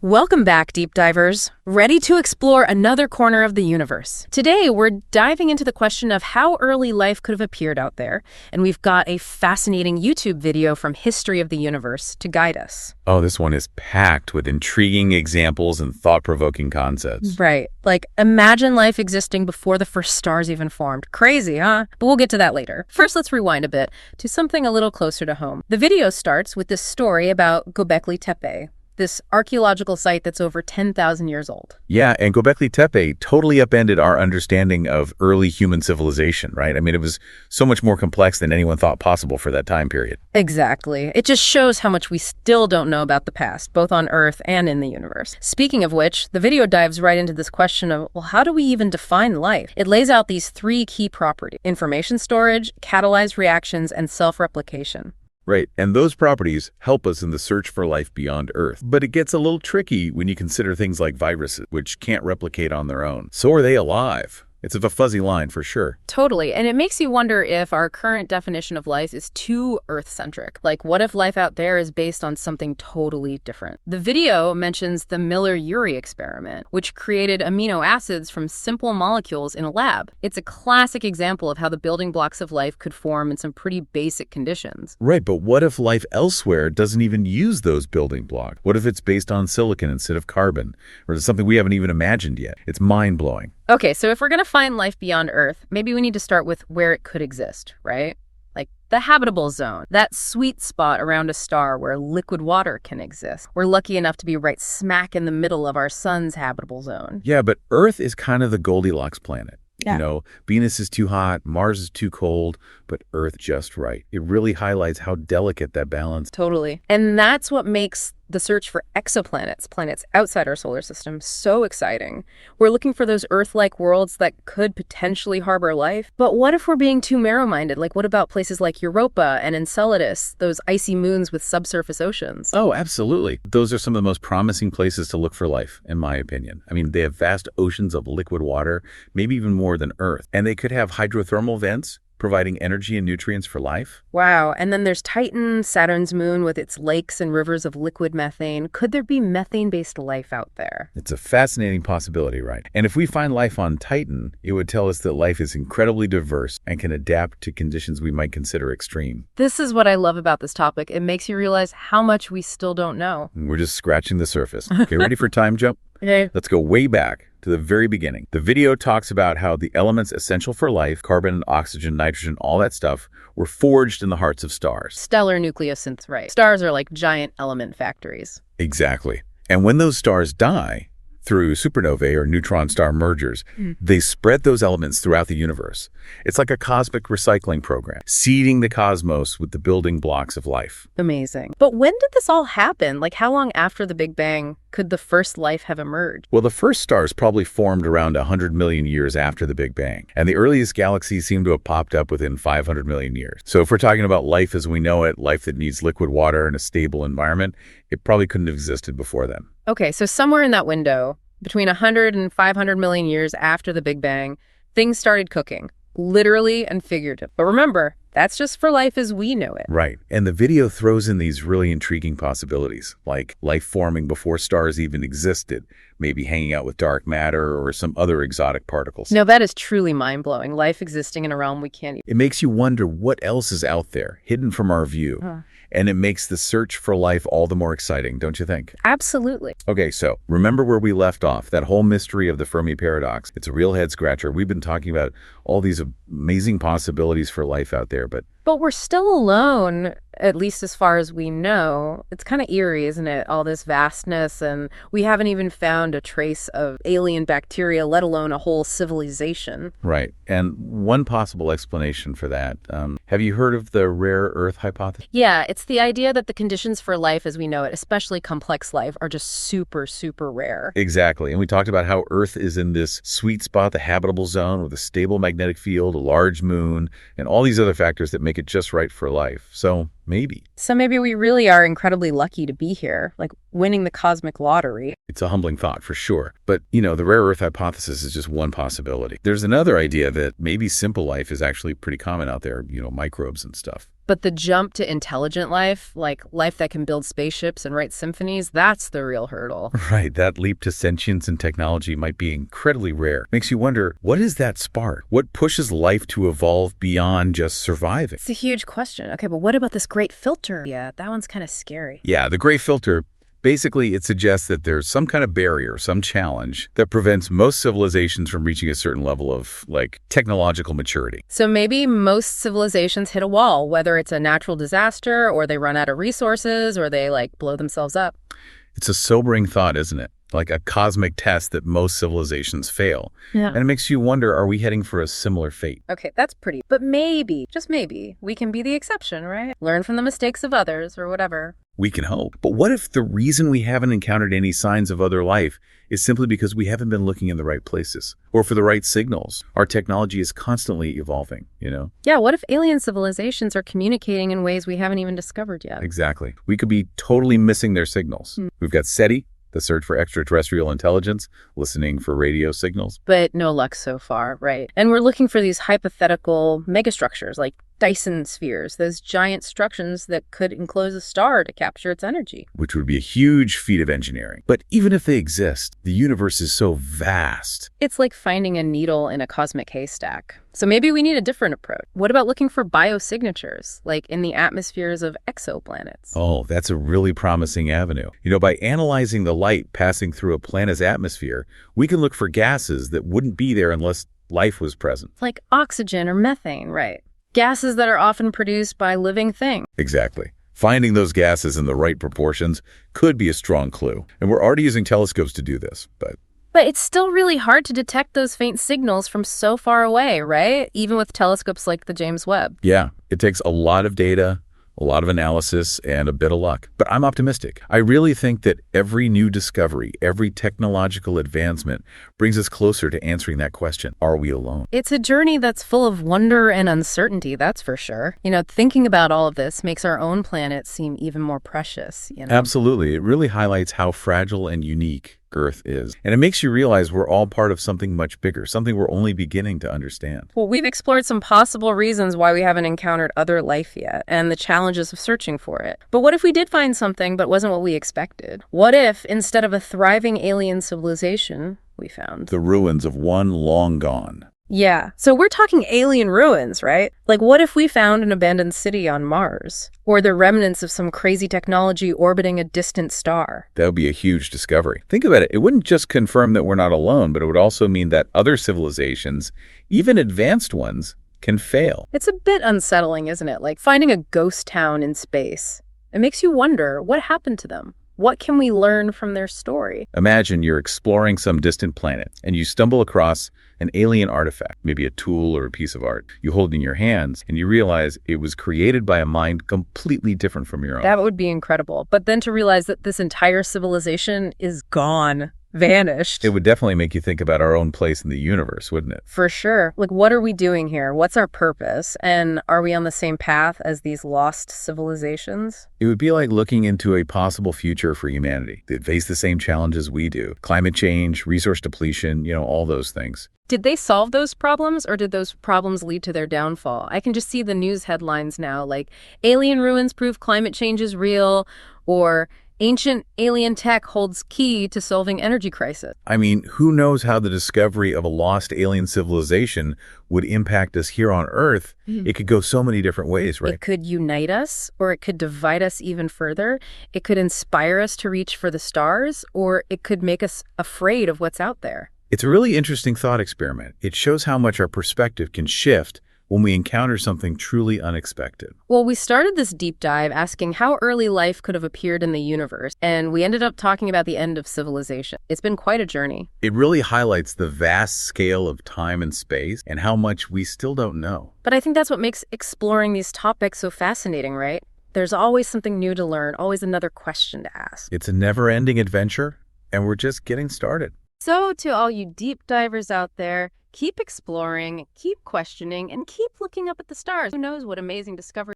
Welcome back, deep divers. Ready to explore another corner of the universe. Today, we're diving into the question of how early life could have appeared out there, and we've got a fascinating YouTube video from History of the Universe to guide us. Oh, this one is packed with intriguing examples and thought-provoking concepts. Right. Like, imagine life existing before the first stars even formed. Crazy, huh? But we'll get to that later. First, let's rewind a bit to something a little closer to home. The video starts with this story about Göbekli Tepe, this archaeological site that's over 10,000 years old. Yeah, and Göbekli Tepe totally upended our understanding of early human civilization, right? I mean, it was so much more complex than anyone thought possible for that time period. Exactly. It just shows how much we still don't know about the past, both on Earth and in the universe. Speaking of which, the video dives right into this question of, well, how do we even define life? It lays out these three key properties: information storage, catalyzed reactions, and self-replication. Right, and those properties help us in the search for life beyond Earth. But it gets a little tricky when you consider things like viruses, which can't replicate on their own. So are they alive? It's a fuzzy line for sure. Totally. And it makes you wonder if our current definition of life is too Earth-centric. Like, what if life out there is based on something totally different? The video mentions the Miller-Urey experiment, which created amino acids from simple molecules in a lab. It's a classic example of how the building blocks of life could form in some pretty basic conditions. Right, but what if life elsewhere doesn't even use those building blocks? What if it's based on silicon instead of carbon? Or something we haven't even imagined yet? It's mind-blowing. Okay, so if we're going to find life beyond Earth, maybe we need to start with where it could exist, right? Like the habitable zone, that sweet spot around a star where liquid water can exist. We're lucky enough to be right smack in the middle of our sun's habitable zone. Yeah, but Earth is kind of the Goldilocks planet. Yeah. You know, Venus is too hot, Mars is too cold, but Earth just right. It really highlights how delicate that balance. Totally. And that's what makes the search for exoplanets, planets outside our solar system, so exciting. We're looking for those Earth-like worlds that could potentially harbor life. But what if we're being too narrow-minded? Like, what about places like Europa and Enceladus, those icy moons with subsurface oceans? Oh, absolutely. Those are some of the most promising places to look for life, in my opinion. I mean, they have vast oceans of liquid water, maybe even more than Earth. And they could have hydrothermal vents, providing energy and nutrients for life. Wow. And then there's Titan, Saturn's moon with its lakes and rivers of liquid methane. Could there be methane-based life out there? It's a fascinating possibility, right? And if we find life on Titan, it would tell us that life is incredibly diverse and can adapt to conditions we might consider extreme. This is what I love about this topic. It makes you realize how much we still don't know. And we're just scratching the surface. Okay, ready for a time jump? Okay. Let's go way back to the very beginning. The video talks about how the elements essential for life, carbon, oxygen, nitrogen, all that stuff, were forged in the hearts of stars. Stellar nucleosynths, right? Stars are like giant element factories. Exactly. And when those stars die, through supernovae or neutron star mergers, they spread those elements throughout the universe. It's like a cosmic recycling program, seeding the cosmos with the building blocks of life. Amazing. But when did this all happen? Like, how long after the Big Bang could the first life have emerged? Well, the first stars probably formed around 100 million years after the Big Bang, and the earliest galaxies seem to have popped up within 500 million years. So if we're talking about life as we know it, life that needs liquid water and a stable environment, it probably couldn't have existed before then. Okay, so somewhere in that window, between 100 and 500 million years after the Big Bang, things started cooking, literally and figuratively. But remember, that's just for life as we know it. Right. And the video throws in these really intriguing possibilities, like life forming before stars even existed, maybe hanging out with dark matter or some other exotic particles. No, that is truly mind-blowing. Life existing in a realm we can't even... It makes you wonder what else is out there, hidden from our view. And it makes the search for life all the more exciting, don't you think? Absolutely. Okay, so remember where we left off, that whole mystery of the Fermi paradox. It's a real head-scratcher. We've been talking about all these amazing possibilities for life out there, but we're still alone, at least as far as we know. It's kind of eerie, isn't it? All this vastness, and we haven't even found a trace of alien bacteria, let alone a whole civilization. Right. And one possible explanation for that, have you heard of the rare Earth hypothesis? Yeah, it's the idea that the conditions for life as we know it, especially complex life, are just super, super rare. Exactly. And we talked about how Earth is in this sweet spot, the habitable zone, with a stable magnetic field, a large moon, and all these other factors that make it just right for life. So maybe. So maybe we really are incredibly lucky to be here, like winning the cosmic lottery. It's a humbling thought for sure. But, the rare earth hypothesis is just one possibility. There's another idea that maybe simple life is actually pretty common out there, microbes and stuff. But the jump to intelligent life, like life that can build spaceships and write symphonies, that's the real hurdle. Right, that leap to sentience and technology might be incredibly rare. Makes you wonder, what is that spark? What pushes life to evolve beyond just surviving? It's a huge question. Okay, but what about this great filter? Yeah, that one's kind of scary. Yeah, the great filter. Basically, it suggests that there's some kind of barrier, some challenge that prevents most civilizations from reaching a certain level of, technological maturity. So maybe most civilizations hit a wall, whether it's a natural disaster or they run out of resources or they, blow themselves up. It's a sobering thought, isn't it? Like a cosmic test that most civilizations fail. Yeah. And it makes you wonder, are we heading for a similar fate? Okay, that's pretty. But maybe, just maybe, we can be the exception, right? Learn from the mistakes of others or whatever. We can hope. But what if the reason we haven't encountered any signs of other life is simply because we haven't been looking in the right places or for the right signals? Our technology is constantly evolving, Yeah, what if alien civilizations are communicating in ways we haven't even discovered yet? Exactly. We could be totally missing their signals. We've got SETI, the search for extraterrestrial intelligence, listening for radio signals. But no luck so far, right? And we're looking for these hypothetical megastructures like Dyson spheres, those giant structures that could enclose a star to capture its energy. Which would be a huge feat of engineering. But even if they exist, the universe is so vast. It's like finding a needle in a cosmic haystack. So maybe we need a different approach. What about looking for biosignatures, like in the atmospheres of exoplanets? Oh, that's a really promising avenue. By analyzing the light passing through a planet's atmosphere, we can look for gases that wouldn't be there unless life was present. Like oxygen or methane, right? Gases that are often produced by living things. Exactly. Finding those gases in the right proportions could be a strong clue. And we're already using telescopes to do this, But it's still really hard to detect those faint signals from so far away, right? Even with telescopes like the James Webb. Yeah, it takes a lot of data, a lot of analysis, and a bit of luck. But I'm optimistic. I really think that every new discovery, every technological advancement brings us closer to answering that question. Are we alone? It's a journey that's full of wonder and uncertainty, that's for sure. Thinking about all of this makes our own planet seem even more precious, Absolutely. It really highlights how fragile and unique Earth is. And it makes you realize we're all part of something much bigger, something we're only beginning to understand. Well, we've explored some possible reasons why we haven't encountered other life yet and the challenges of searching for it. But what if we did find something but wasn't what we expected? What if, instead of a thriving alien civilization, we found the ruins of one long gone? Yeah. So we're talking alien ruins, right? Like, what if we found an abandoned city on Mars? Or the remnants of some crazy technology orbiting a distant star? That would be a huge discovery. Think about it. It wouldn't just confirm that we're not alone, but it would also mean that other civilizations, even advanced ones, can fail. It's a bit unsettling, isn't it? Like finding a ghost town in space. It makes you wonder, what happened to them? What can we learn from their story? Imagine you're exploring some distant planet and you stumble across an alien artifact, maybe a tool or a piece of art. You hold it in your hands and you realize it was created by a mind completely different from your own. That would be incredible. But then to realize that this entire civilization is gone, vanished. It would definitely make you think about our own place in the universe, wouldn't it? For sure. Like, what are we doing here? What's our purpose? And are we on the same path as these lost civilizations? It would be like looking into a possible future for humanity that face the same challenges we do. Climate change, resource depletion, all those things. Did they solve those problems, or did those problems lead to their downfall? I can just see the news headlines now, like alien ruins prove climate change is real, or ancient alien tech holds key to solving energy crisis. I mean, who knows how the discovery of a lost alien civilization would impact us here on Earth? It could go so many different ways, right? It could unite us, or it could divide us even further. It could inspire us to reach for the stars, or it could make us afraid of what's out there. It's a really interesting thought experiment. It shows how much our perspective can shift when we encounter something truly unexpected. Well, we started this deep dive asking how early life could have appeared in the universe, and we ended up talking about the end of civilization. It's been quite a journey. It really highlights the vast scale of time and space and how much we still don't know. But I think that's what makes exploring these topics so fascinating, right? There's always something new to learn, always another question to ask. It's a never-ending adventure, and we're just getting started. So to all you deep divers out there, keep exploring, keep questioning, and keep looking up at the stars. Who knows what amazing discovery